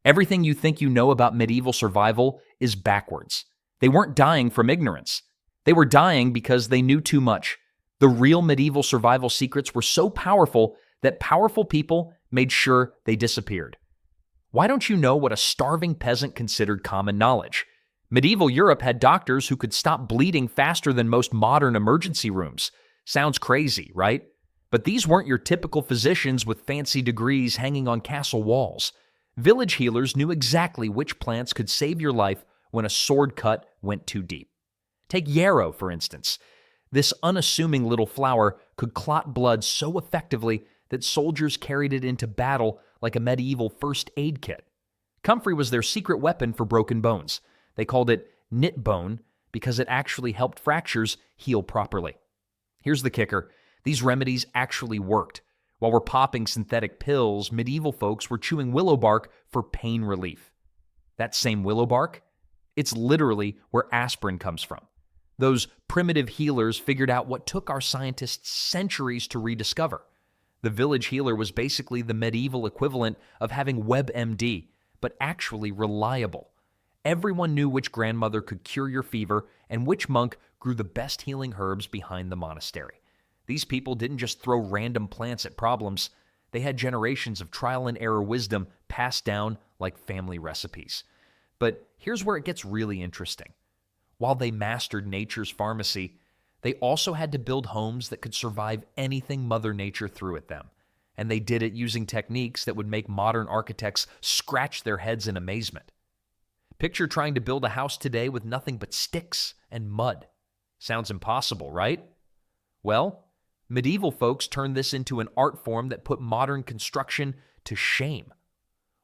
Everything you think you know about medieval survival is backwards. They weren't dying from ignorance. They were dying because they knew too much. The real medieval survival secrets were so powerful that powerful people made sure they disappeared. Why don't you know what a starving peasant considered common knowledge? Medieval Europe had doctors who could stop bleeding faster than most modern emergency rooms. Sounds crazy, right? But these weren't your typical physicians with fancy degrees hanging on castle walls. Village healers knew exactly which plants could save your life when a sword cut went too deep. Take yarrow, for instance. This unassuming little flower could clot blood so effectively that soldiers carried it into battle like a medieval first aid kit. Comfrey was their secret weapon for broken bones. They called it knit bone because it actually helped fractures heal properly. Here's the kicker. These remedies actually worked. While we're popping synthetic pills, medieval folks were chewing willow bark for pain relief. That same willow bark? It's literally where aspirin comes from. Those primitive healers figured out what took our scientists centuries to rediscover. The village healer was basically the medieval equivalent of having WebMD, but actually reliable. Everyone knew which grandmother could cure your fever and which monk grew the best healing herbs behind the monastery. These people didn't just throw random plants at problems. They had generations of trial and error wisdom passed down like family recipes. But here's where it gets really interesting. While they mastered nature's pharmacy, they also had to build homes that could survive anything Mother Nature threw at them. And they did it using techniques that would make modern architects scratch their heads in amazement. Picture trying to build a house today with nothing but sticks and mud. Sounds impossible, right? Well, medieval folks turned this into an art form that put modern construction to shame.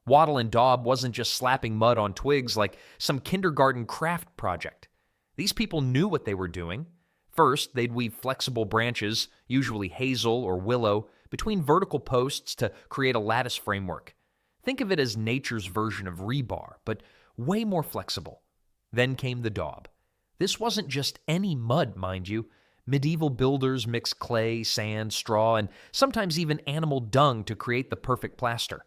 Wattle and daub wasn't just slapping mud on twigs like some kindergarten craft project. These people knew what they were doing. First, they'd weave flexible branches, usually hazel or willow, between vertical posts to create a lattice framework. Think of it as nature's version of rebar, but way more flexible. Then came the daub. This wasn't just any mud, mind you. Medieval builders mixed clay, sand, straw, and sometimes even animal dung to create the perfect plaster.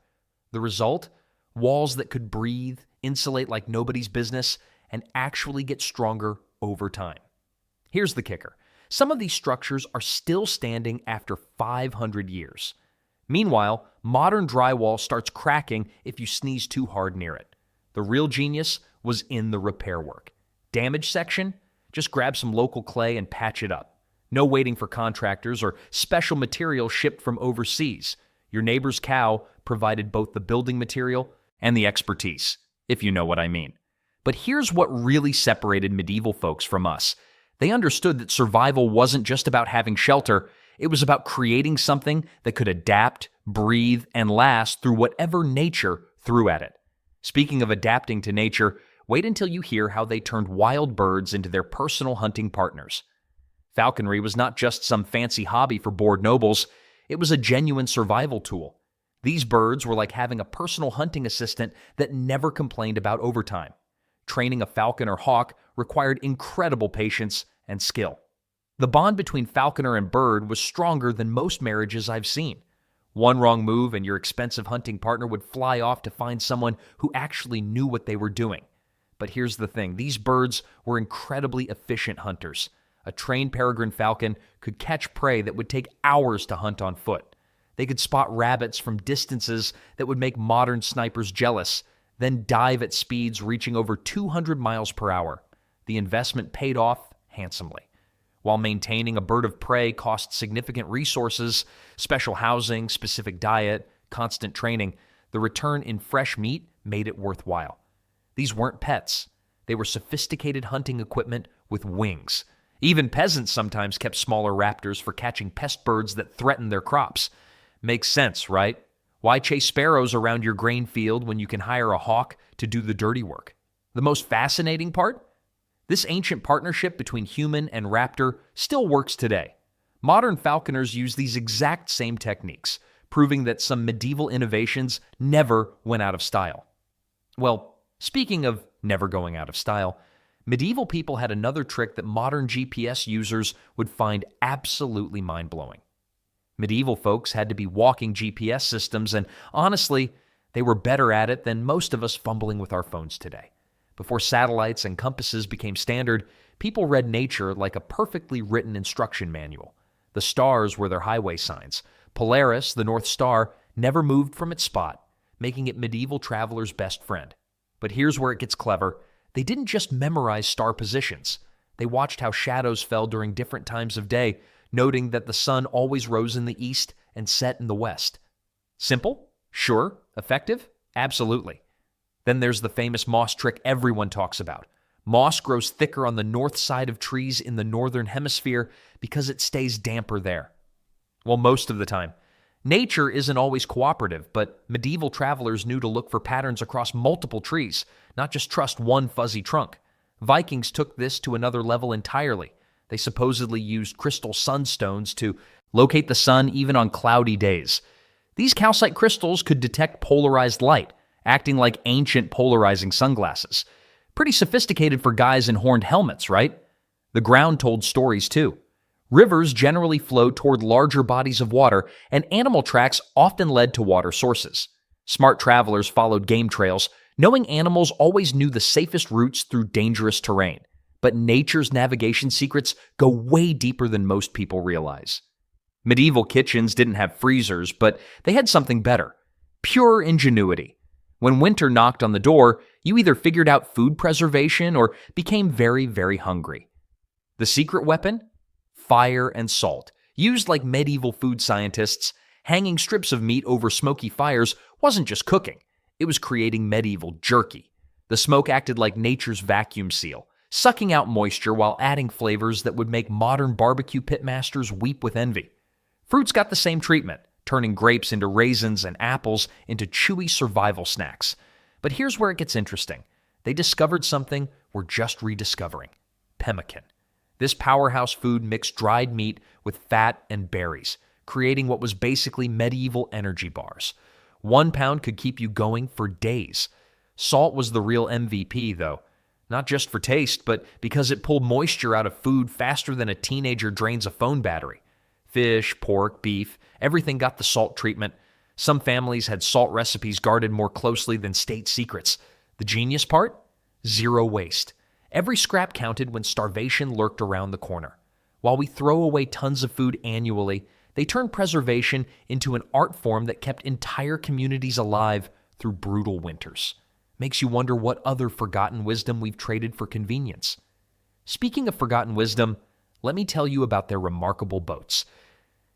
The result? Walls that could breathe, insulate like nobody's business, and actually get stronger over time. Here's the kicker. Some of these structures are still standing after 500 years. Meanwhile, modern drywall starts cracking if you sneeze too hard near it. The real genius was in the repair work. Damage section? Just grab some local clay and patch it up. No waiting for contractors or special material shipped from overseas. Your neighbor's cow provided both the building material and the expertise, if you know what I mean. But here's what really separated medieval folks from us. They understood that survival wasn't just about having shelter, it was about creating something that could adapt, breathe, and last through whatever nature threw at it. Speaking of adapting to nature, wait until you hear how they turned wild birds into their personal hunting partners. Falconry was not just some fancy hobby for bored nobles, it was a genuine survival tool. These birds were like having a personal hunting assistant that never complained about overtime. Training a falcon or hawk required incredible patience and skill. The bond between falconer and bird was stronger than most marriages I've seen. One wrong move and your expensive hunting partner would fly off to find someone who actually knew what they were doing. But here's the thing, these birds were incredibly efficient hunters. A trained peregrine falcon could catch prey that would take hours to hunt on foot. They could spot rabbits from distances that would make modern snipers jealous, then dive at speeds reaching over 200 miles per hour. The investment paid off handsomely. While maintaining a bird of prey cost significant resources, special housing, specific diet, constant training, the return in fresh meat made it worthwhile. These weren't pets. They were sophisticated hunting equipment with wings. Even peasants sometimes kept smaller raptors for catching pest birds that threatened their crops. Makes sense, right? Why chase sparrows around your grain field when you can hire a hawk to do the dirty work? The most fascinating part? This ancient partnership between human and raptor still works today. Modern falconers use these exact same techniques, proving that some medieval innovations never went out of style. Well, speaking of never going out of style, medieval people had another trick that modern GPS users would find absolutely mind-blowing. Medieval folks had to be walking GPS systems, and honestly, They were better at it than most of us fumbling with our phones today. Before satellites and compasses became standard, people read nature like a perfectly written instruction manual. The stars were their highway signs. Polaris, the North Star, never moved from its spot, making it medieval travelers' best friend. But here's where it gets clever. They didn't just memorize star positions. They watched how shadows fell during different times of day, noting that the sun always rose in the east and set in the west. Simple? Sure. Effective? Absolutely. Then there's the famous moss trick everyone talks about. Moss grows thicker on the north side of trees in the northern hemisphere because it stays damper there. Well, most of the time. Nature isn't always cooperative, but medieval travelers knew to look for patterns across multiple trees, not just trust one fuzzy trunk. Vikings took this to another level entirely. They supposedly used crystal sunstones to locate the sun even on cloudy days. These calcite crystals could detect polarized light, acting like ancient polarizing sunglasses. Pretty sophisticated for guys in horned helmets, right? The ground told stories too. Rivers generally flowed toward larger bodies of water, and animal tracks often led to water sources. Smart travelers followed game trails, knowing animals always knew the safest routes through dangerous terrain. But nature's navigation secrets go way deeper than most people realize. Medieval kitchens didn't have freezers, but they had something better: pure ingenuity. When winter knocked on the door, you either figured out food preservation or became very, very hungry. The secret weapon? Fire and salt. Used like medieval food scientists, hanging strips of meat over smoky fires wasn't just cooking. It was creating medieval jerky. The smoke acted like nature's vacuum seal, sucking out moisture while adding flavors that would make modern barbecue pitmasters weep with envy. Fruits got the same treatment, turning grapes into raisins and apples into chewy survival snacks. But here's where it gets interesting. They discovered something we're just rediscovering: pemmican. This powerhouse food mixed dried meat with fat and berries, creating what was basically medieval energy bars. 1 pound could keep you going for days. Salt was the real MVP, though. Not just for taste, but because it pulled moisture out of food faster than a teenager drains a phone battery. Fish, pork, beef, everything got the salt treatment. Some families had salt recipes guarded more closely than state secrets. The genius part? Zero waste. Every scrap counted when starvation lurked around the corner. While we throw away tons of food annually, they turned preservation into an art form that kept entire communities alive through brutal winters. Makes you wonder what other forgotten wisdom we've traded for convenience. Speaking of forgotten wisdom, let me tell you about their remarkable boats.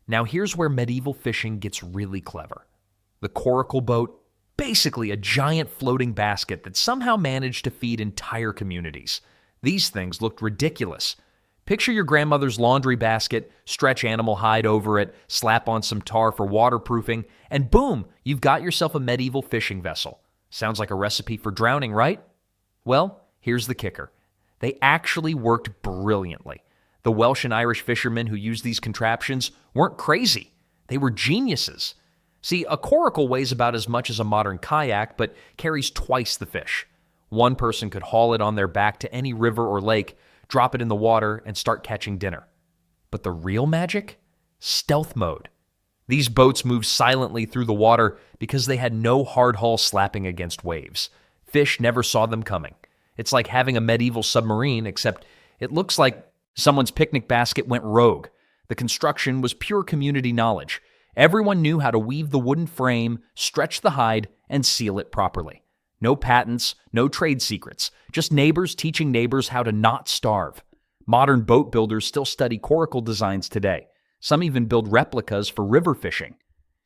Now here's where medieval fishing gets really clever. The Coracle boat, basically a giant floating basket that somehow managed to feed entire communities. These things looked ridiculous. Picture your grandmother's laundry basket, stretch animal hide over it, slap on some tar for waterproofing, and boom, you've got yourself a medieval fishing vessel. Sounds like a recipe for drowning, right? Well, here's the kicker. They actually worked brilliantly. The Welsh and Irish fishermen who used these contraptions weren't crazy. They were geniuses. See, a coracle weighs about as much as a modern kayak, but carries twice the fish. One person could haul it on their back to any river or lake, drop it in the water, and start catching dinner. But the real magic? Stealth mode. These boats moved silently through the water because they had no hard hull slapping against waves. Fish never saw them coming. It's like having a medieval submarine, except it looks like someone's picnic basket went rogue. The construction was pure community knowledge. Everyone knew how to weave the wooden frame, stretch the hide, and seal it properly. No patents, no trade secrets, just neighbors teaching neighbors how to not starve. Modern boat builders still study coracle designs today. Some even build replicas for river fishing.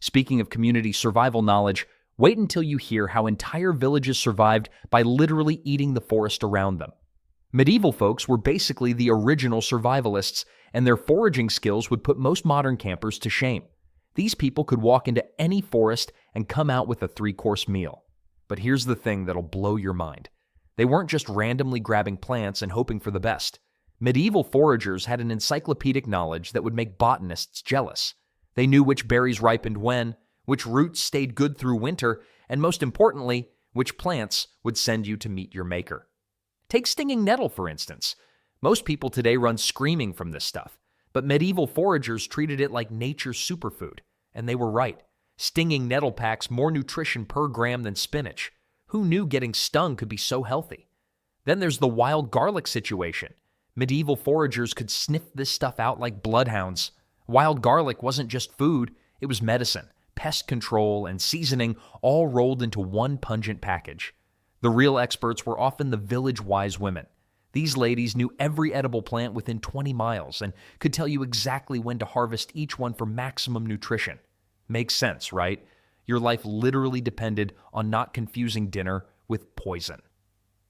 Speaking of community survival knowledge, wait until you hear how entire villages survived by literally eating the forest around them. Medieval folks were basically the original survivalists, and their foraging skills would put most modern campers to shame. These people could walk into any forest and come out with a 3-course meal. But here's the thing that'll blow your mind. They weren't just randomly grabbing plants and hoping for the best. Medieval foragers had an encyclopedic knowledge that would make botanists jealous. They knew which berries ripened when, which roots stayed good through winter, and most importantly, which plants would send you to meet your maker. Take stinging nettle, for instance. Most people today run screaming from this stuff, but medieval foragers treated it like nature's superfood, and they were right. Stinging nettle packs more nutrition per gram than spinach. Who knew getting stung could be so healthy? Then there's the wild garlic situation. Medieval foragers could sniff this stuff out like bloodhounds. Wild garlic wasn't just food, it was medicine, pest control, and seasoning all rolled into one pungent package. The real experts were often the village wise women. These ladies knew every edible plant within 20 miles and could tell you exactly when to harvest each one for maximum nutrition. Makes sense, right? Your life literally depended on not confusing dinner with poison.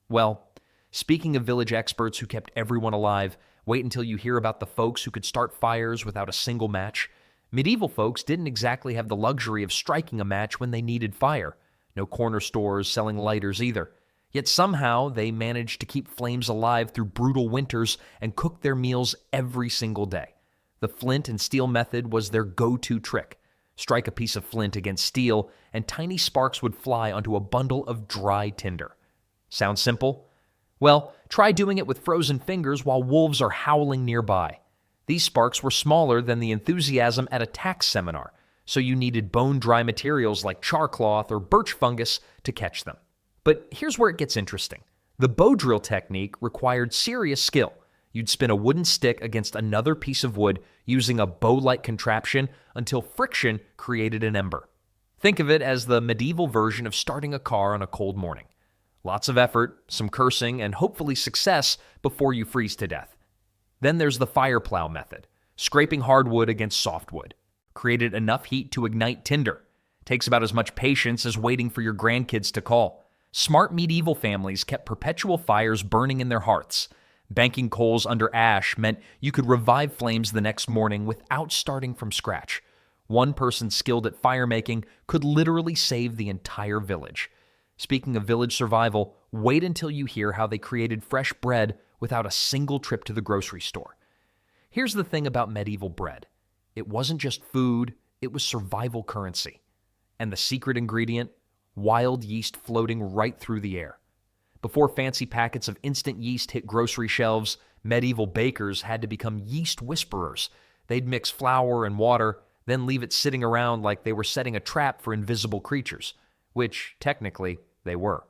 Well, speaking of village experts who kept everyone alive, wait until you hear about the folks who could start fires without a single match. Medieval folks didn't exactly have the luxury of striking a match when they needed fire. No corner stores selling lighters either. Yet somehow they managed to keep flames alive through brutal winters and cook their meals every single day. The flint and steel method was their go-to trick. Strike a piece of flint against steel, and tiny sparks would fly onto a bundle of dry tinder. Sound simple? Well, try doing it with frozen fingers while wolves are howling nearby. These sparks were smaller than the enthusiasm at a tax seminar, so you needed bone-dry materials like charcloth or birch fungus to catch them. But here's where it gets interesting. The bow drill technique required serious skill. You'd spin a wooden stick against another piece of wood using a bow-like contraption until friction created an ember. Think of it as the medieval version of starting a car on a cold morning. Lots of effort, some cursing, and hopefully success before you freeze to death. Then there's the fire plow method, scraping hardwood against softwood. Created enough heat to ignite tinder. Takes about as much patience as waiting for your grandkids to call. Smart medieval families kept perpetual fires burning in their hearths. Banking coals under ash meant you could revive flames the next morning without starting from scratch. One person skilled at firemaking could literally save the entire village. Speaking of village survival, wait until you hear how they created fresh bread without a single trip to the grocery store. Here's the thing about medieval bread. It wasn't just food, it was survival currency. And the secret ingredient? Wild yeast floating right through the air. Before fancy packets of instant yeast hit grocery shelves, medieval bakers had to become yeast whisperers. They'd mix flour and water, then leave it sitting around like they were setting a trap for invisible creatures, which, technically, they were.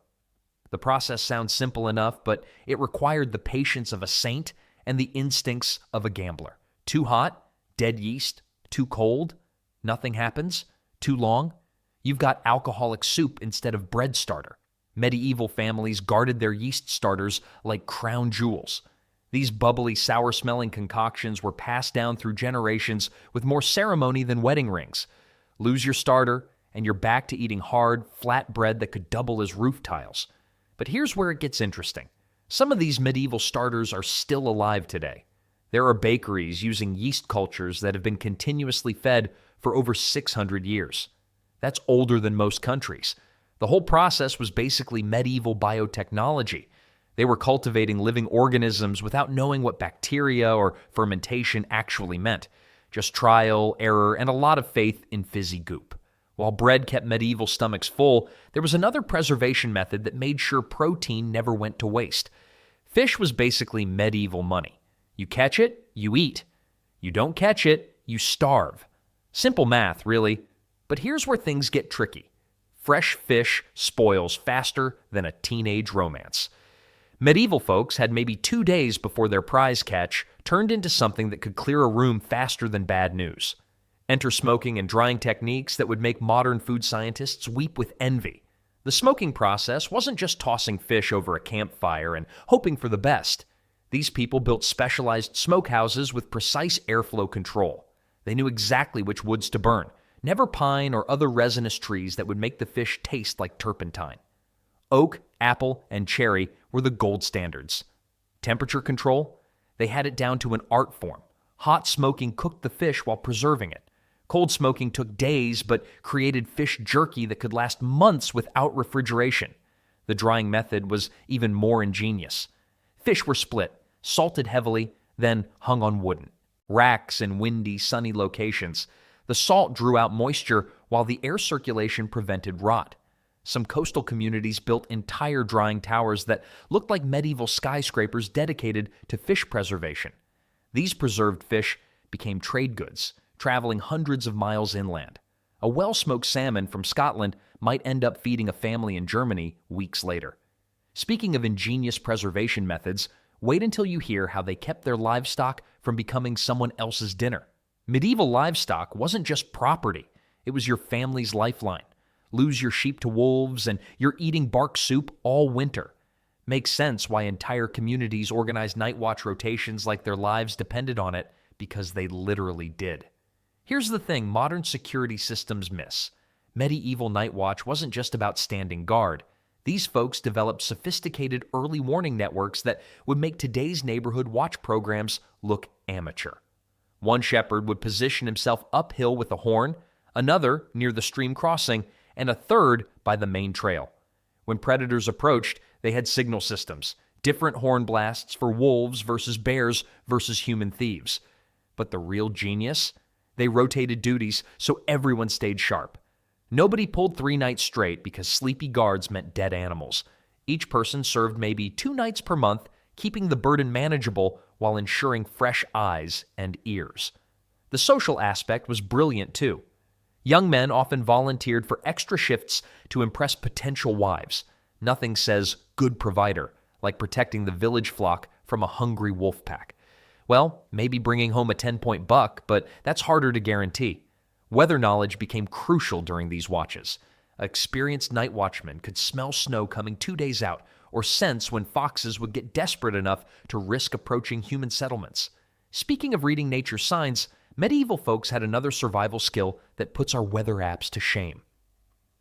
The process sounds simple enough, but it required the patience of a saint and the instincts of a gambler. Too hot? Dead yeast. Too cold? Nothing happens. Too long? You've got alcoholic soup instead of bread starter. Medieval families guarded their yeast starters like crown jewels. These bubbly, sour-smelling concoctions were passed down through generations with more ceremony than wedding rings. Lose your starter, and you're back to eating hard, flat bread that could double as roof tiles. But here's where it gets interesting. Some of these medieval starters are still alive today. There are bakeries using yeast cultures that have been continuously fed for over 600 years. That's older than most countries. The whole process was basically medieval biotechnology. They were cultivating living organisms without knowing what bacteria or fermentation actually meant. Just trial, error, and a lot of faith in fizzy goop. While bread kept medieval stomachs full, there was another preservation method that made sure protein never went to waste. Fish was basically medieval money. You catch it, you eat. You don't catch it, you starve. Simple math, really. But here's where things get tricky. Fresh fish spoils faster than a teenage romance. Medieval folks had maybe 2 days before their prize catch turned into something that could clear a room faster than bad news. Enter smoking and drying techniques that would make modern food scientists weep with envy. The smoking process wasn't just tossing fish over a campfire and hoping for the best. These people built specialized smokehouses with precise airflow control. They knew exactly which woods to burn. Never pine or other resinous trees that would make the fish taste like turpentine. Oak, apple, and cherry were the gold standards. Temperature control? They had it down to an art form. Hot smoking cooked the fish while preserving it. Cold smoking took days but created fish jerky that could last months without refrigeration. The drying method was even more ingenious. Fish were split, salted heavily, then hung on wooden racks in windy, sunny locations. The salt drew out moisture while the air circulation prevented rot. Some coastal communities built entire drying towers that looked like medieval skyscrapers dedicated to fish preservation. These preserved fish became trade goods, traveling hundreds of miles inland. A well-smoked salmon from Scotland might end up feeding a family in Germany weeks later. Speaking of ingenious preservation methods, wait until you hear how they kept their livestock from becoming someone else's dinner. Medieval livestock wasn't just property, it was your family's lifeline. Lose your sheep to wolves and you're eating bark soup all winter. Makes sense why entire communities organized Nightwatch rotations like their lives depended on it, because they literally did. Here's the thing modern security systems miss. Medieval Nightwatch wasn't just about standing guard. These folks developed sophisticated early warning networks that would make today's neighborhood watch programs look amateur. One shepherd would position himself uphill with a horn, another near the stream crossing, and a third by the main trail. When predators approached, they had signal systems, different horn blasts for wolves versus bears versus human thieves. But the real genius? They rotated duties so everyone stayed sharp. Nobody pulled 3 nights straight because sleepy guards meant dead animals. Each person served maybe 2 nights per month, keeping the burden manageable while ensuring fresh eyes and ears. The social aspect was brilliant too. Young men often volunteered for extra shifts to impress potential wives. Nothing says good provider like protecting the village flock from a hungry wolf pack. Well, maybe bringing home a 10-point buck, but that's harder to guarantee. Weather knowledge became crucial during these watches. Experienced night watchmen could smell snow coming 2 days out, or sense when foxes would get desperate enough to risk approaching human settlements. Speaking of reading nature's signs, medieval folks had another survival skill that puts our weather apps to shame.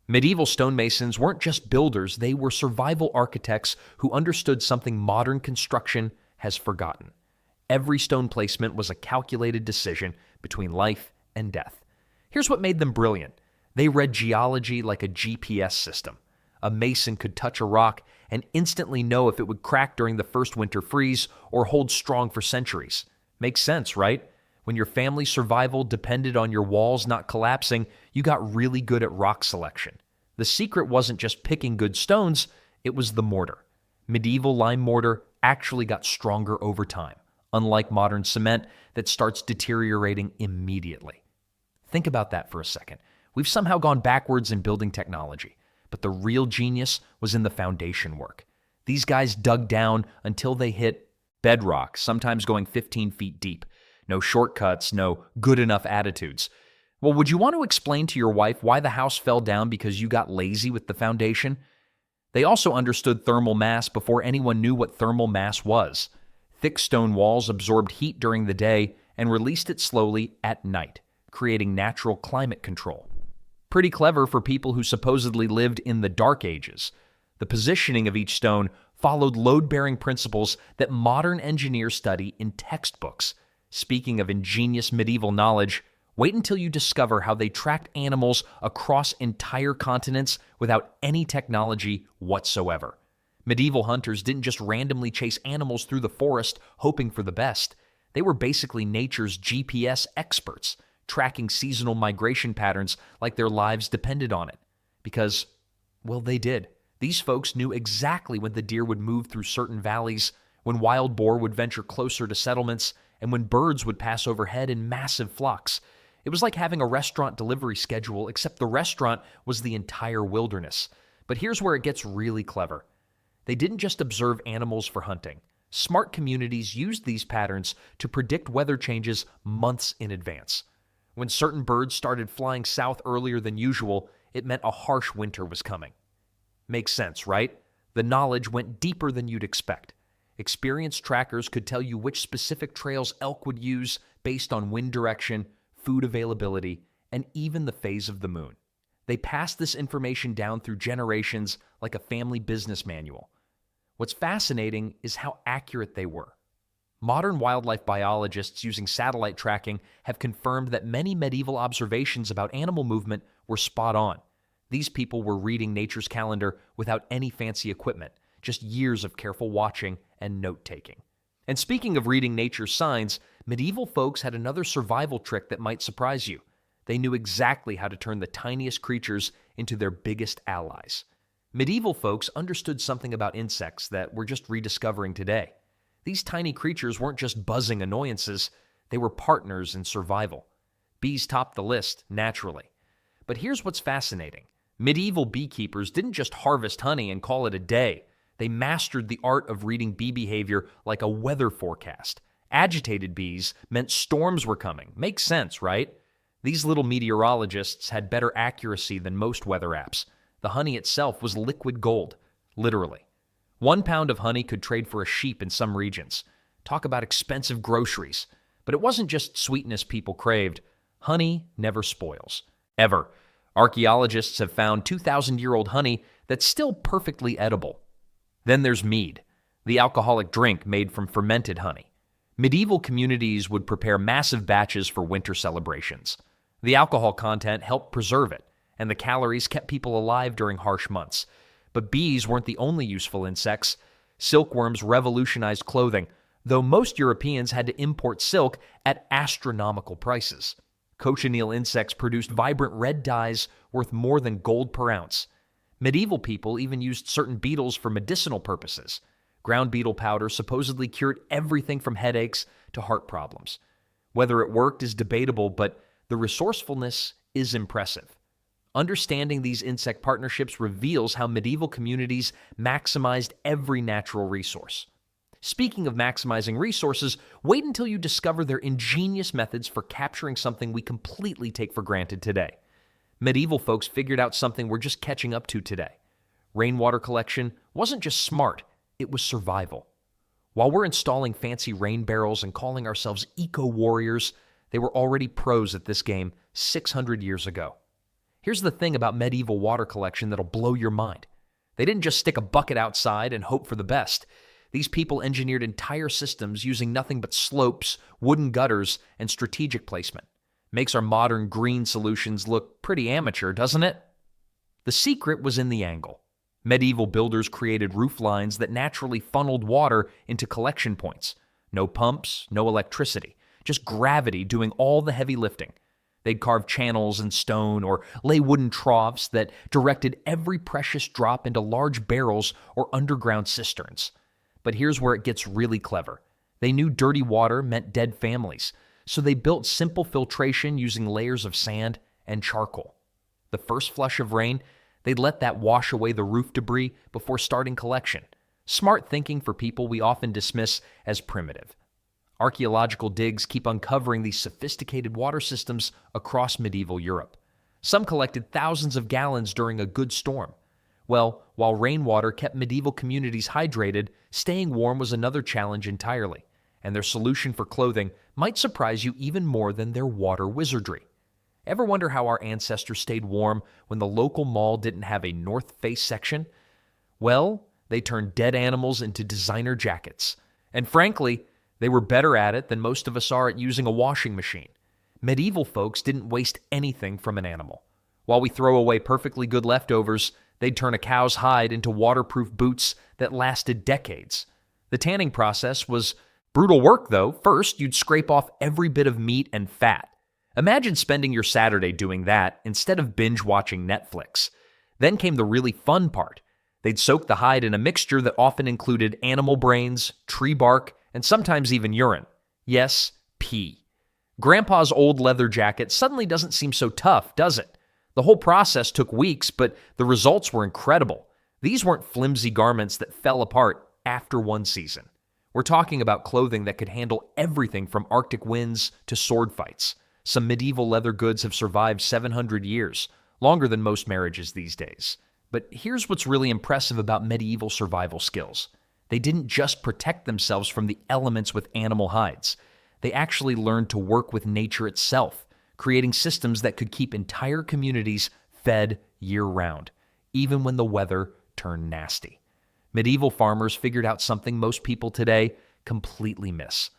Medieval stonemasons weren't just builders, they were survival architects who understood something modern construction has forgotten. Every stone placement was a calculated decision between life and death. Here's what made them brilliant. They read geology like a GPS system. A mason could touch a rock and instantly know if it would crack during the first winter freeze or hold strong for centuries. Makes sense, right? When your family's survival depended on your walls not collapsing, you got really good at rock selection. The secret wasn't just picking good stones, it was the mortar. Medieval lime mortar actually got stronger over time, unlike modern cement that starts deteriorating immediately. Think about that for a second. We've somehow gone backwards in building technology, but the real genius was in the foundation work. These guys dug down until they hit bedrock, sometimes going 15 feet deep. No shortcuts, no good enough attitudes. Well, would you want to explain to your wife why the house fell down because you got lazy with the foundation? They also understood thermal mass before anyone knew what thermal mass was. Thick stone walls absorbed heat during the day and released it slowly at night, creating natural climate control. Pretty clever for people who supposedly lived in the Dark Ages. The positioning of each stone followed load-bearing principles that modern engineers study in textbooks. Speaking of ingenious medieval knowledge, wait until you discover how they tracked animals across entire continents without any technology whatsoever. Medieval hunters didn't just randomly chase animals through the forest hoping for the best. They were basically nature's GPS experts, tracking seasonal migration patterns like their lives depended on it. Because, well, they did. These folks knew exactly when the deer would move through certain valleys, when wild boar would venture closer to settlements, and when birds would pass overhead in massive flocks. It was like having a restaurant delivery schedule, except the restaurant was the entire wilderness. But here's where it gets really clever. They didn't just observe animals for hunting. Smart communities used these patterns to predict weather changes months in advance. When certain birds started flying south earlier than usual, it meant a harsh winter was coming. Makes sense, right? The knowledge went deeper than you'd expect. Experienced trackers could tell you which specific trails elk would use based on wind direction, food availability, and even the phase of the moon. They passed this information down through generations like a family business manual. What's fascinating is how accurate they were. Modern wildlife biologists using satellite tracking have confirmed that many medieval observations about animal movement were spot on. These people were reading nature's calendar without any fancy equipment, just years of careful watching and note-taking. And speaking of reading nature's signs, medieval folks had another survival trick that might surprise you. They knew exactly how to turn the tiniest creatures into their biggest allies. Medieval folks understood something about insects that we're just rediscovering today. These tiny creatures weren't just buzzing annoyances, they were partners in survival. Bees topped the list, naturally. But here's what's fascinating. Medieval beekeepers didn't just harvest honey and call it a day. They mastered the art of reading bee behavior like a weather forecast. Agitated bees meant storms were coming. Makes sense, right? These little meteorologists had better accuracy than most weather apps. The honey itself was liquid gold, literally. 1 pound of honey could trade for a sheep in some regions. Talk about expensive groceries. But it wasn't just sweetness people craved. Honey never spoils. Ever. Archaeologists have found 2,000-year-old honey that's still perfectly edible. Then there's mead, the alcoholic drink made from fermented honey. Medieval communities would prepare massive batches for winter celebrations. The alcohol content helped preserve it, and the calories kept people alive during harsh months. But bees weren't the only useful insects. Silkworms revolutionized clothing, though most Europeans had to import silk at astronomical prices. Cochineal insects produced vibrant red dyes worth more than gold per ounce. Medieval people even used certain beetles for medicinal purposes. Ground beetle powder supposedly cured everything from headaches to heart problems. Whether it worked is debatable, but the resourcefulness is impressive. Understanding these insect partnerships reveals how medieval communities maximized every natural resource. Speaking of maximizing resources, wait until you discover their ingenious methods for capturing something we completely take for granted today. Medieval folks figured out something we're just catching up to today. Rainwater collection wasn't just smart, it was survival. While we're installing fancy rain barrels and calling ourselves eco-warriors, they were already pros at this game 600 years ago. Here's the thing about medieval water collection that'll blow your mind. They didn't just stick a bucket outside and hope for the best. These people engineered entire systems using nothing but slopes, wooden gutters, and strategic placement. Makes our modern green solutions look pretty amateur, doesn't it? The secret was in the angle. Medieval builders created roof lines that naturally funneled water into collection points. No pumps, no electricity, just gravity doing all the heavy lifting. They'd carve channels in stone or lay wooden troughs that directed every precious drop into large barrels or underground cisterns. But here's where it gets really clever. They knew dirty water meant dead families, so they built simple filtration using layers of sand and charcoal. The first flush of rain, they'd let that wash away the roof debris before starting collection. Smart thinking for people we often dismiss as primitive. Archaeological digs keep uncovering these sophisticated water systems across medieval Europe. Some collected thousands of gallons during a good storm. Well, while rainwater kept medieval communities hydrated, staying warm was another challenge entirely, and their solution for clothing might surprise you even more than their water wizardry. Ever wonder how our ancestors stayed warm when the local mall didn't have a north face section? Well, they turned dead animals into designer jackets. And frankly, they were better at it than most of us are at using a washing machine. Medieval folks didn't waste anything from an animal. While we throw away perfectly good leftovers, they'd turn a cow's hide into waterproof boots that lasted decades. The tanning process was brutal work, though. First, you'd scrape off every bit of meat and fat. Imagine spending your Saturday doing that instead of binge-watching Netflix. Then came the really fun part. They'd soak the hide in a mixture that often included animal brains, tree bark, and sometimes even urine. Yes, pee. Grandpa's old leather jacket suddenly doesn't seem so tough, does it? The whole process took weeks, but the results were incredible. These weren't flimsy garments that fell apart after one season. We're talking about clothing that could handle everything from Arctic winds to sword fights. Some medieval leather goods have survived 700 years, longer than most marriages these days. But here's what's really impressive about medieval survival skills. They didn't just protect themselves from the elements with animal hides. They actually learned to work with nature itself, creating systems that could keep entire communities fed year-round, even when the weather turned nasty. Medieval farmers figured out something most people today completely miss.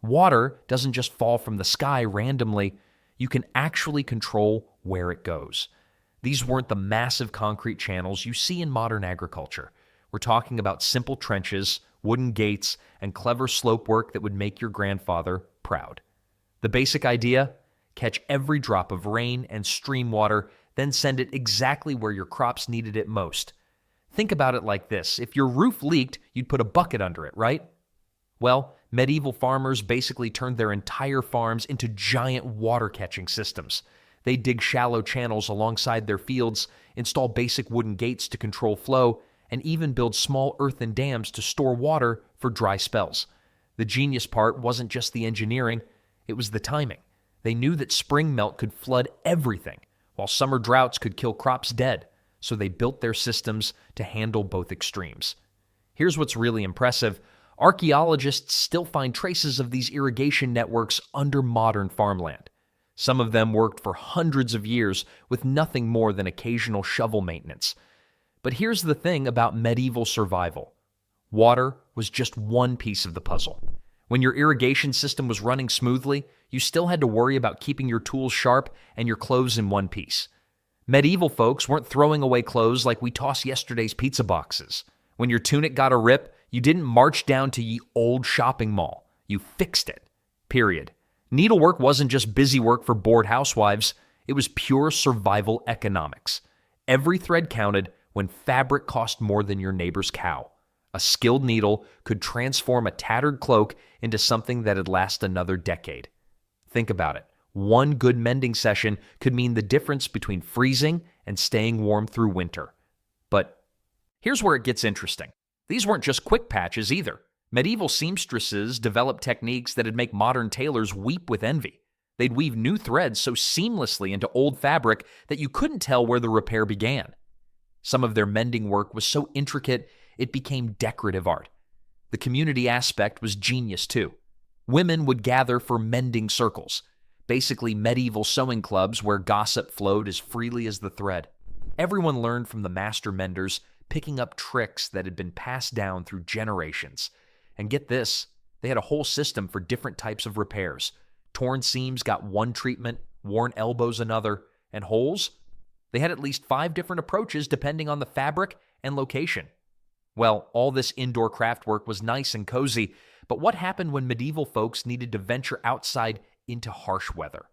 Water doesn't just fall from the sky randomly. You can actually control where it goes. These weren't the massive concrete channels you see in modern agriculture. We're talking about simple trenches, wooden gates, and clever slope work that would make your grandfather proud. The basic idea? Catch every drop of rain and stream water, then send it exactly where your crops needed it most. Think about it like this. If your roof leaked, you'd put a bucket under it, right? Well, medieval farmers basically turned their entire farms into giant water-catching systems. They'd dig shallow channels alongside their fields, install basic wooden gates to control flow, and even build small earthen dams to store water for dry spells. The genius part wasn't just the engineering, it was the timing. They knew that spring melt could flood everything, while summer droughts could kill crops dead, so they built their systems to handle both extremes. Here's what's really impressive. Archaeologists still find traces of these irrigation networks under modern farmland. Some of them worked for hundreds of years with nothing more than occasional shovel maintenance. But here's the thing about medieval survival. Water was just one piece of the puzzle. When your irrigation system was running smoothly, you still had to worry about keeping your tools sharp and your clothes in one piece. Medieval folks weren't throwing away clothes like we toss yesterday's pizza boxes. When your tunic got a rip, you didn't march down to ye old shopping mall. You fixed it. Period. Needlework wasn't just busy work for bored housewives. It was pure survival economics. Every thread counted when fabric cost more than your neighbor's cow. A skilled needle could transform a tattered cloak into something that'd last another decade. Think about it. One good mending session could mean the difference between freezing and staying warm through winter. But here's where it gets interesting. These weren't just quick patches either. Medieval seamstresses developed techniques that'd make modern tailors weep with envy. They'd weave new threads so seamlessly into old fabric that you couldn't tell where the repair began. Some of their mending work was so intricate, it became decorative art. The community aspect was genius too. Women would gather for mending circles, basically medieval sewing clubs where gossip flowed as freely as the thread. Everyone learned from the master menders, picking up tricks that had been passed down through generations. And get this, they had a whole system for different types of repairs. Torn seams got one treatment, worn elbows another, and holes? They had at least 5 different approaches depending on the fabric and location. Well, all this indoor craft work was nice and cozy, but what happened when medieval folks needed to venture outside into harsh weather?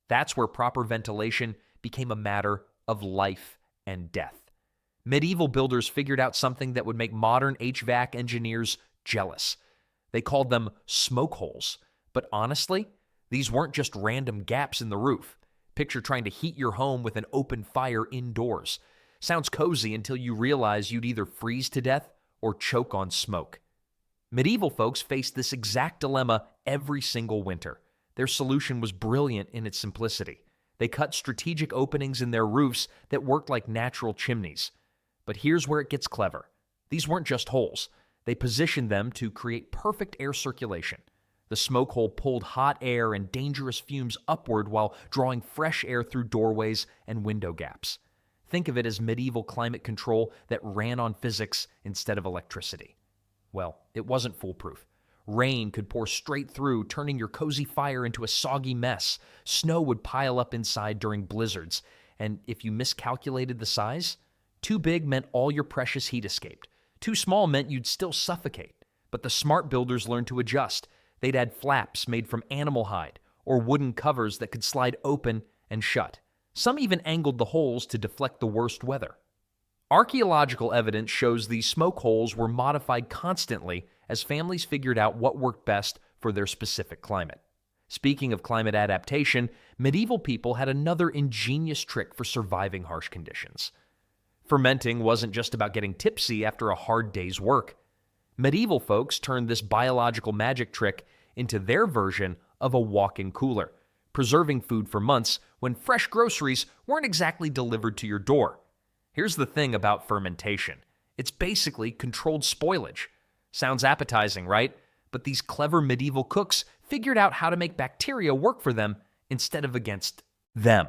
That's where proper ventilation became a matter of life and death. Medieval builders figured out something that would make modern HVAC engineers jealous. They called them smoke holes. But honestly, these weren't just random gaps in the roof. Picture trying to heat your home with an open fire indoors. Sounds cozy until you realize you'd either freeze to death or choke on smoke. Medieval folks faced this exact dilemma every single winter. Their solution was brilliant in its simplicity. They cut strategic openings in their roofs that worked like natural chimneys. But here's where it gets clever. These weren't just holes. They positioned them to create perfect air circulation. The smoke hole pulled hot air and dangerous fumes upward while drawing fresh air through doorways and window gaps. Think of it as medieval climate control that ran on physics instead of electricity. Well, it wasn't foolproof. Rain could pour straight through, turning your cozy fire into a soggy mess. Snow would pile up inside during blizzards. And if you miscalculated the size, too big meant all your precious heat escaped. Too small meant you'd still suffocate. But the smart builders learned to adjust. They'd add flaps made from animal hide or wooden covers that could slide open and shut. Some even angled the holes to deflect the worst weather. Archaeological evidence shows these smoke holes were modified constantly as families figured out what worked best for their specific climate. Speaking of climate adaptation, medieval people had another ingenious trick for surviving harsh conditions. Fermenting wasn't just about getting tipsy after a hard day's work. Medieval folks turned this biological magic trick into their version of a walk-in cooler, preserving food for months when fresh groceries weren't exactly delivered to your door. Here's the thing about fermentation. It's basically controlled spoilage. Sounds appetizing, right? But these clever medieval cooks figured out how to make bacteria work for them instead of against them.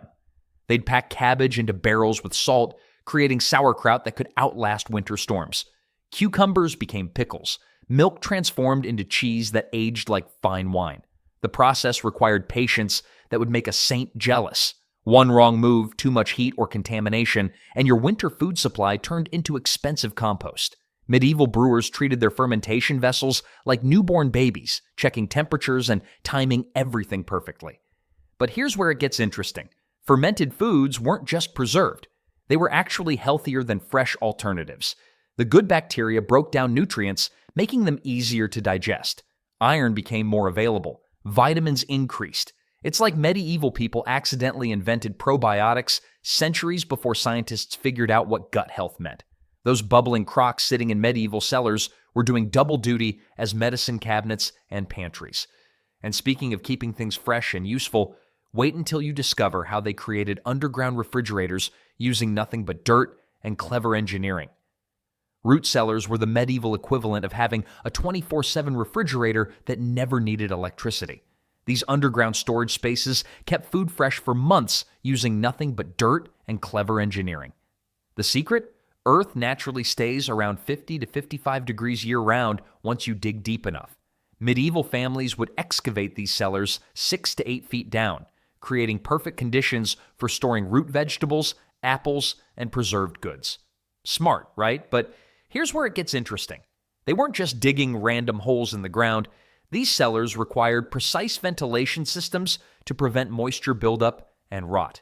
They'd pack cabbage into barrels with salt, creating sauerkraut that could outlast winter storms. Cucumbers became pickles. Milk transformed into cheese that aged like fine wine. The process required patience that would make a saint jealous. One wrong move, too much heat or contamination, and your winter food supply turned into expensive compost. Medieval brewers treated their fermentation vessels like newborn babies, checking temperatures and timing everything perfectly. But here's where it gets interesting. Fermented foods weren't just preserved. They were actually healthier than fresh alternatives. The good bacteria broke down nutrients, making them easier to digest. Iron became more available. Vitamins increased. It's like medieval people accidentally invented probiotics centuries before scientists figured out what gut health meant. Those bubbling crocks sitting in medieval cellars were doing double duty as medicine cabinets and pantries. And speaking of keeping things fresh and useful, wait until you discover how they created underground refrigerators using nothing but dirt and clever engineering. Root cellars were the medieval equivalent of having a 24/7 refrigerator that never needed electricity. These underground storage spaces kept food fresh for months using nothing but dirt and clever engineering. The secret? Earth naturally stays around 50 to 55 degrees year-round once you dig deep enough. Medieval families would excavate these cellars 6 to 8 feet down, creating perfect conditions for storing root vegetables, apples, and preserved goods. Smart, right? But here's where it gets interesting. They weren't just digging random holes in the ground. These cellars required precise ventilation systems to prevent moisture buildup and rot.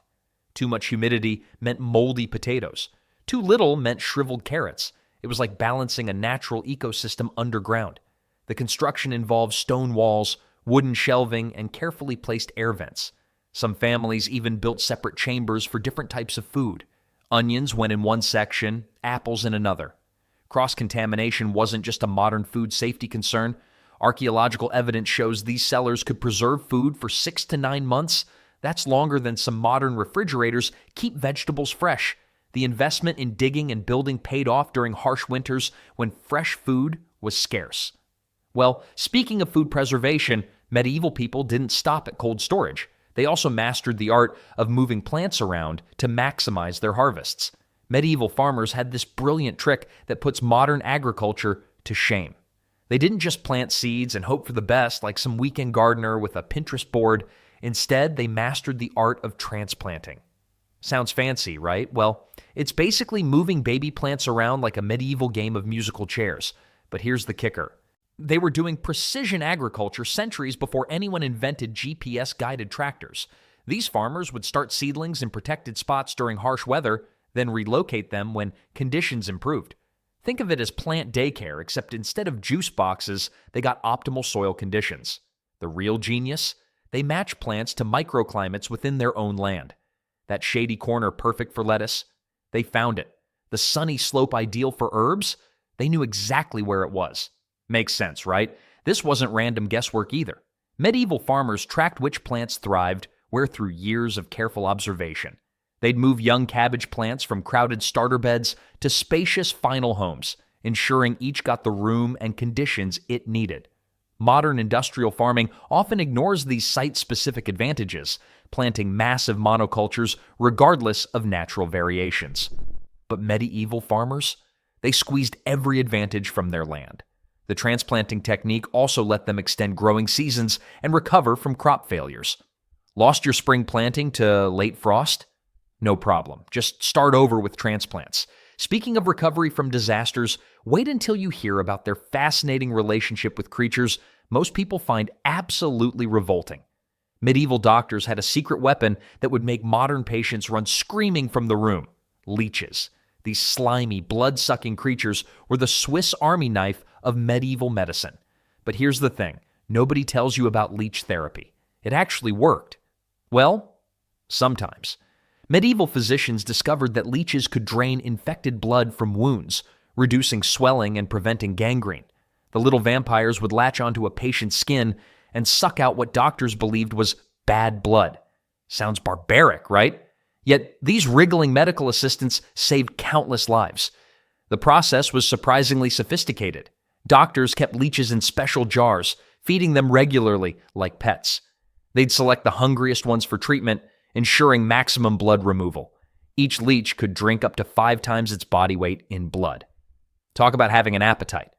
Too much humidity meant moldy potatoes. Too little meant shriveled carrots. It was like balancing a natural ecosystem underground. The construction involved stone walls, wooden shelving, and carefully placed air vents. Some families even built separate chambers for different types of food. Onions went in one section, apples in another. Cross-contamination wasn't just a modern food safety concern. Archaeological evidence shows these cellars could preserve food for 6 to 9 months. That's longer than some modern refrigerators keep vegetables fresh. The investment in digging and building paid off during harsh winters when fresh food was scarce. Well, speaking of food preservation, medieval people didn't stop at cold storage. They also mastered the art of moving plants around to maximize their harvests. Medieval farmers had this brilliant trick that puts modern agriculture to shame. They didn't just plant seeds and hope for the best like some weekend gardener with a Pinterest board. Instead, they mastered the art of transplanting. Sounds fancy, right? Well, it's basically moving baby plants around like a medieval game of musical chairs. But here's the kicker. They were doing precision agriculture centuries before anyone invented GPS-guided tractors. These farmers would start seedlings in protected spots during harsh weather, then relocate them when conditions improved. Think of it as plant daycare, except instead of juice boxes, they got optimal soil conditions. The real genius? They match plants to microclimates within their own land. That shady corner perfect for lettuce? They found it. The sunny slope ideal for herbs? They knew exactly where it was. Makes sense, right? This wasn't random guesswork either. Medieval farmers tracked which plants thrived where through years of careful observation. They'd move young cabbage plants from crowded starter beds to spacious final homes, ensuring each got the room and conditions it needed. Modern industrial farming often ignores these site-specific advantages, planting massive monocultures regardless of natural variations. But medieval farmers? They squeezed every advantage from their land. The transplanting technique also let them extend growing seasons and recover from crop failures. Lost your spring planting to late frost? No problem. Just start over with transplants. Speaking of recovery from disasters, wait until you hear about their fascinating relationship with creatures most people find absolutely revolting. Medieval doctors had a secret weapon that would make modern patients run screaming from the room: leeches. These slimy, blood-sucking creatures were the Swiss Army knife of medieval medicine. But here's the thing. Nobody tells you about leech therapy. It actually worked. Well, sometimes. Medieval physicians discovered that leeches could drain infected blood from wounds, reducing swelling and preventing gangrene. The little vampires would latch onto a patient's skin and suck out what doctors believed was bad blood. Sounds barbaric, right? Yet these wriggling medical assistants saved countless lives. The process was surprisingly sophisticated. Doctors kept leeches in special jars, feeding them regularly like pets. They'd select the hungriest ones for treatment, ensuring maximum blood removal. Each leech could drink up to 5 times its body weight in blood. Talk about having an appetite.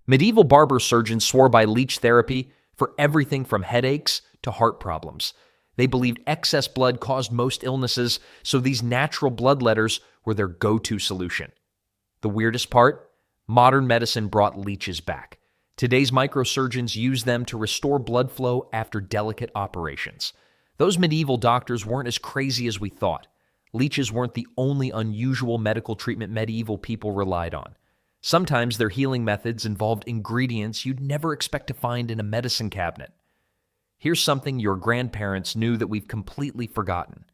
Medieval barber surgeons swore by leech therapy for everything from headaches to heart problems. They believed excess blood caused most illnesses, so these natural bloodletters were their go-to solution. The weirdest part? Modern medicine brought leeches back. Today's microsurgeons use them to restore blood flow after delicate operations. Those medieval doctors weren't as crazy as we thought. Leeches weren't the only unusual medical treatment medieval people relied on. Sometimes their healing methods involved ingredients you'd never expect to find in a medicine cabinet. Here's something your grandparents knew that we've completely forgotten.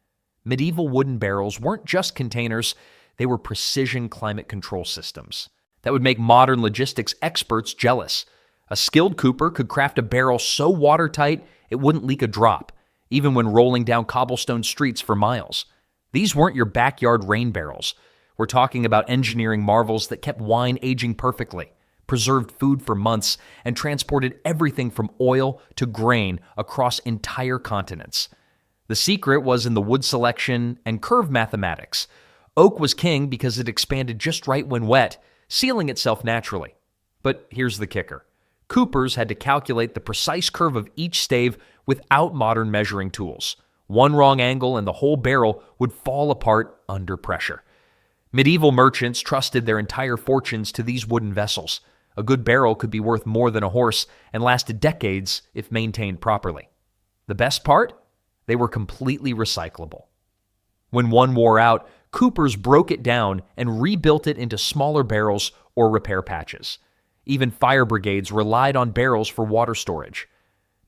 Medieval wooden barrels weren't just containers, they were precision climate control systems that would make modern logistics experts jealous. A skilled cooper could craft a barrel so watertight it wouldn't leak a drop, even when rolling down cobblestone streets for miles. These weren't your backyard rain barrels. We're talking about engineering marvels that kept wine aging perfectly, preserved food for months, and transported everything from oil to grain across entire continents. The secret was in the wood selection and curve mathematics. Oak was king because it expanded just right when wet, sealing itself naturally. But here's the kicker. Coopers had to calculate the precise curve of each stave without modern measuring tools. One wrong angle and the whole barrel would fall apart under pressure. Medieval merchants trusted their entire fortunes to these wooden vessels. A good barrel could be worth more than a horse and lasted decades if maintained properly. The best part? They were completely recyclable. When one wore out, coopers broke it down and rebuilt it into smaller barrels or repair patches. Even fire brigades relied on barrels for water storage.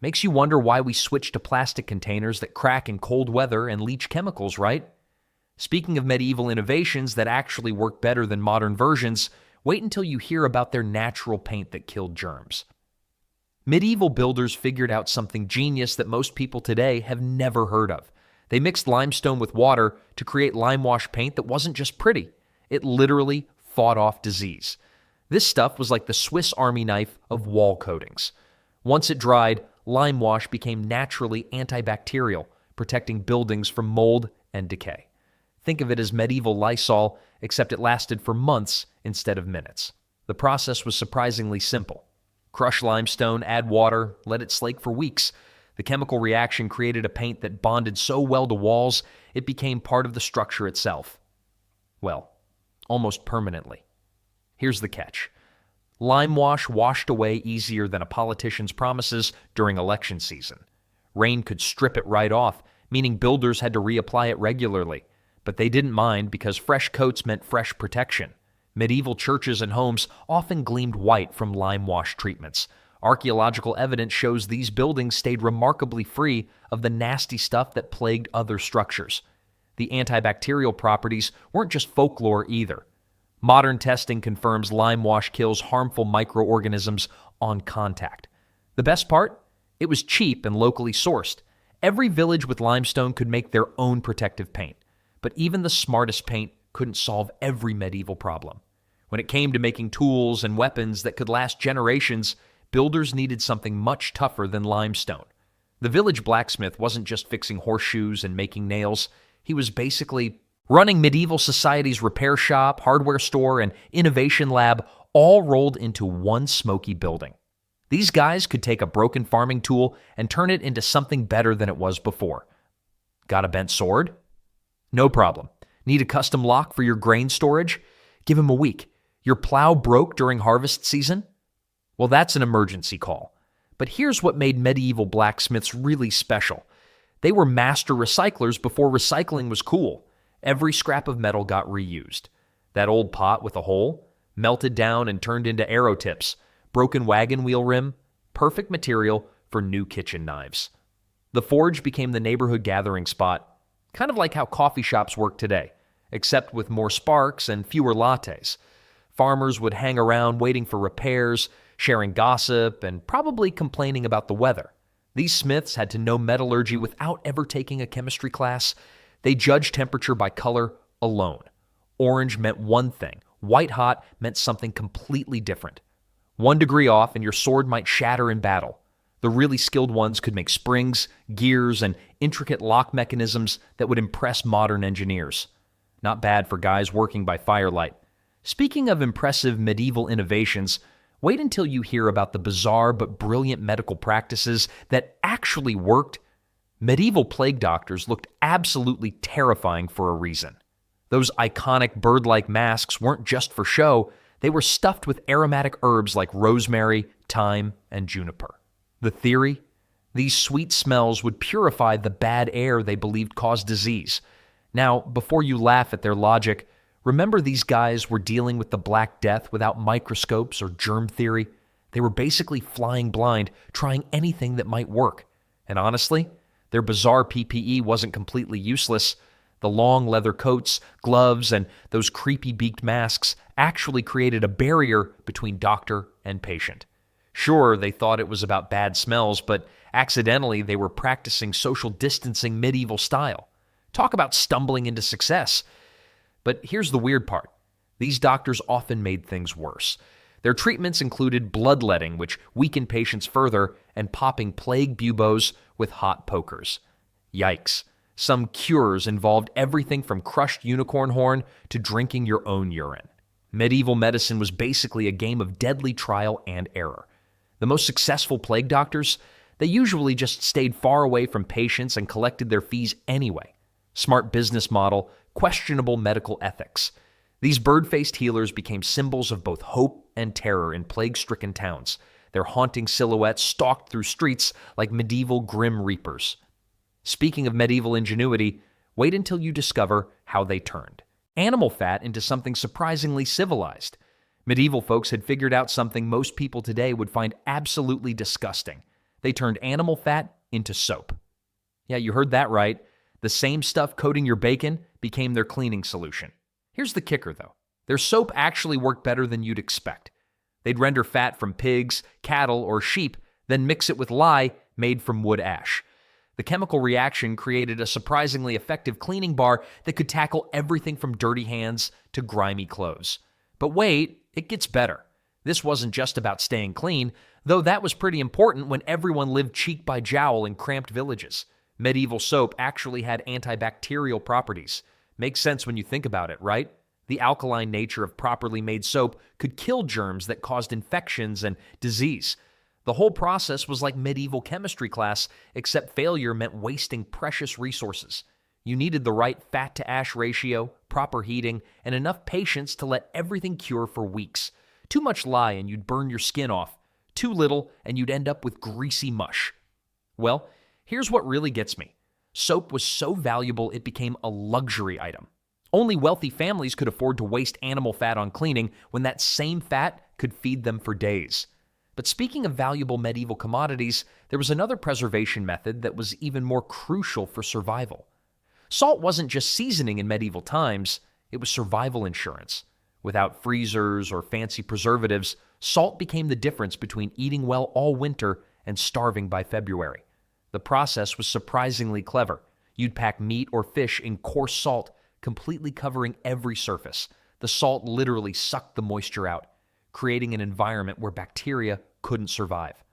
Makes you wonder why we switched to plastic containers that crack in cold weather and leach chemicals, right? Speaking of medieval innovations that actually work better than modern versions, wait until you hear about their natural paint that killed germs. Medieval builders figured out something genius that most people today have never heard of. They mixed limestone with water to create Limewash paint that wasn't just pretty. It literally fought off disease. This stuff was like the Swiss Army knife of wall coatings. Once it dried, Limewash became naturally antibacterial, protecting buildings from mold and decay. Think of it as medieval Lysol, except it lasted for months instead of minutes. The process was surprisingly simple. Crush limestone, add water, let it slake for weeks. The chemical reaction created a paint that bonded so well to walls, it became part of the structure itself. Well, almost permanently. Here's the catch. Limewash washed away easier than a politician's promises during election season. Rain could strip it right off, meaning builders had to reapply it regularly. But they didn't mind because fresh coats meant fresh protection. Medieval churches and homes often gleamed white from Limewash treatments. Archaeological evidence shows these buildings stayed remarkably free of the nasty stuff that plagued other structures. The antibacterial properties weren't just folklore either. Modern testing confirms Limewash kills harmful microorganisms on contact. The best part? It was cheap and locally sourced. Every village with limestone could make their own protective paint. But even the smartest paint couldn't solve every medieval problem. When it came to making tools and weapons that could last generations, builders needed something much tougher than limestone. The village blacksmith wasn't just fixing horseshoes and making nails. He was basically running medieval society's repair shop, hardware store, and innovation lab all rolled into one smoky building. These guys could take a broken farming tool and turn it into something better than it was before. Got a bent sword? No problem. Need a custom lock for your grain storage? Give him a week. Your plow broke during harvest season? Well, that's an emergency call. But here's what made medieval blacksmiths really special. They were master recyclers before recycling was cool. Every scrap of metal got reused. That old pot with a hole, melted down and turned into arrow tips. Broken wagon wheel rim, perfect material for new kitchen knives. The forge became the neighborhood gathering spot, kind of like how coffee shops work today, except with more sparks and fewer lattes. Farmers would hang around waiting for repairs, sharing gossip, and probably complaining about the weather. These smiths had to know metallurgy without ever taking a chemistry class. They judged temperature by color alone. Orange meant one thing. White hot meant something completely different. 1 degree off and your sword might shatter in battle. The really skilled ones could make springs, gears, and intricate lock mechanisms that would impress modern engineers. Not bad for guys working by firelight. Speaking of impressive medieval innovations, wait until you hear about the bizarre but brilliant medical practices that actually worked. Medieval plague doctors looked absolutely terrifying for a reason. Those iconic bird-like masks weren't just for show, they were stuffed with aromatic herbs like rosemary, thyme, and juniper. The theory? These sweet smells would purify the bad air they believed caused disease. Now, before you laugh at their logic, remember these guys were dealing with the Black Death without microscopes or germ theory. They were basically flying blind, trying anything that might work. And honestly, their bizarre PPE wasn't completely useless. The long leather coats, gloves, and those creepy beaked masks actually created a barrier between doctor and patient. Sure, they thought it was about bad smells, but accidentally they were practicing social distancing medieval style. Talk about stumbling into success. But here's the weird part. These doctors often made things worse. Their treatments included bloodletting, which weakened patients further, and popping plague buboes with hot pokers. Yikes. Some cures involved everything from crushed unicorn horn to drinking your own urine. Medieval medicine was basically a game of deadly trial and error. The most successful plague doctors, they usually just stayed far away from patients and collected their fees anyway. Smart business model, questionable medical ethics. These bird-faced healers became symbols of both hope and terror in plague-stricken towns. Their haunting silhouettes stalked through streets like medieval grim reapers. Speaking of medieval ingenuity, wait until you discover how they turned animal fat into something surprisingly civilized. Medieval folks had figured out something most people today would find absolutely disgusting. They turned animal fat into soap. Yeah, you heard that right. The same stuff coating your bacon became their cleaning solution. Here's the kicker, though. Their soap actually worked better than you'd expect. They'd render fat from pigs, cattle, or sheep, then mix it with lye made from wood ash. The chemical reaction created a surprisingly effective cleaning bar that could tackle everything from dirty hands to grimy clothes. But wait, it gets better. This wasn't just about staying clean, though that was pretty important when everyone lived cheek by jowl in cramped villages. Medieval soap actually had antibacterial properties. Makes sense when you think about it, right? The alkaline nature of properly made soap could kill germs that caused infections and disease. The whole process was like medieval chemistry class, except failure meant wasting precious resources. You needed the right fat-to-ash ratio, proper heating, and enough patience to let everything cure for weeks. Too much lye and you'd burn your skin off. Too little and you'd end up with greasy mush. Well, here's what really gets me. Soap was so valuable it became a luxury item. Only wealthy families could afford to waste animal fat on cleaning when that same fat could feed them for days. But speaking of valuable medieval commodities, there was another preservation method that was even more crucial for survival. Salt wasn't just seasoning in medieval times, it was survival insurance. Without freezers or fancy preservatives, salt became the difference between eating well all winter and starving by February. The process was surprisingly clever. You'd pack meat or fish in coarse salt, completely covering every surface. The salt literally sucked the moisture out, creating an environment where bacteria couldn't survive.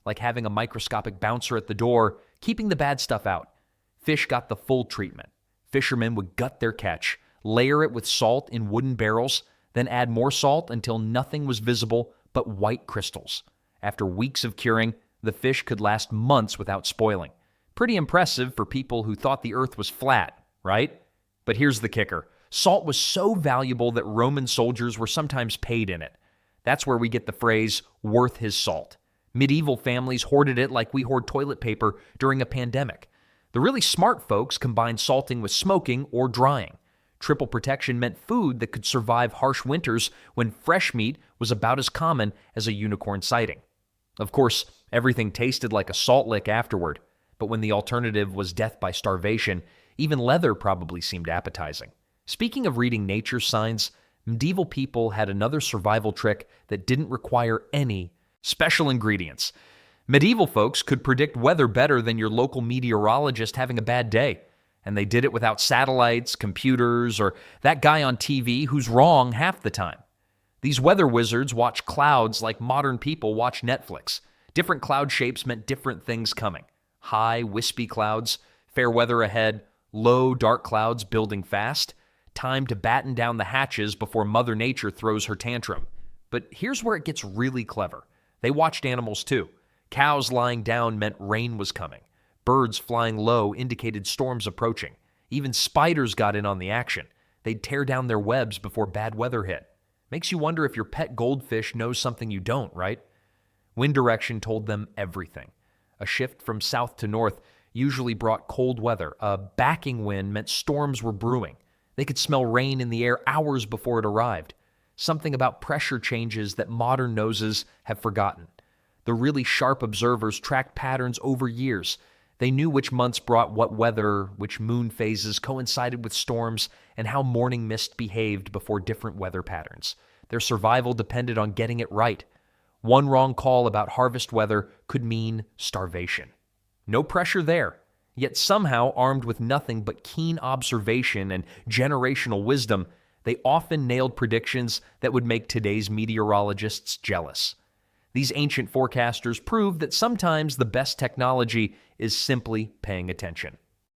Like having a microscopic bouncer at the door, keeping the bad stuff out. Fish got the full treatment. Fishermen would gut their catch, layer it with salt in wooden barrels, then add more salt until nothing was visible but white crystals. After weeks of curing, the fish could last months without spoiling. Pretty impressive for people who thought the earth was flat, right? But here's the kicker. Salt was so valuable that Roman soldiers were sometimes paid in it. That's where we get the phrase, worth his salt. Medieval families hoarded it like we hoard toilet paper during a pandemic. The really smart folks combined salting with smoking or drying. Triple protection meant food that could survive harsh winters when fresh meat was about as common as a unicorn sighting. Of course, everything tasted like a salt lick afterward, but when the alternative was death by starvation, even leather probably seemed appetizing. Speaking of reading nature signs, medieval people had another survival trick that didn't require any special ingredients. Medieval folks could predict weather better than your local meteorologist having a bad day, and they did it without satellites, computers, or that guy on TV who's wrong half the time. These weather wizards watch clouds like modern people watch Netflix. Different cloud shapes meant different things coming. High, wispy clouds, fair weather ahead, low, dark clouds building fast. Time to batten down the hatches before Mother Nature throws her tantrum. But here's where it gets really clever. They watched animals too. Cows lying down meant rain was coming. Birds flying low indicated storms approaching. Even spiders got in on the action. They'd tear down their webs before bad weather hit. Makes you wonder if your pet goldfish knows something you don't, right? Wind direction told them everything. A shift from south to north usually brought cold weather. A backing wind meant storms were brewing. They could smell rain in the air hours before it arrived. Something about pressure changes that modern noses have forgotten. The really sharp observers tracked patterns over years. They knew which months brought what weather, which moon phases coincided with storms, and how morning mist behaved before different weather patterns. Their survival depended on getting it right. One wrong call about harvest weather could mean starvation. No pressure there. Yet somehow, armed with nothing but keen observation and generational wisdom, they often nailed predictions that would make today's meteorologists jealous. These ancient forecasters proved that sometimes the best technology is simply paying attention.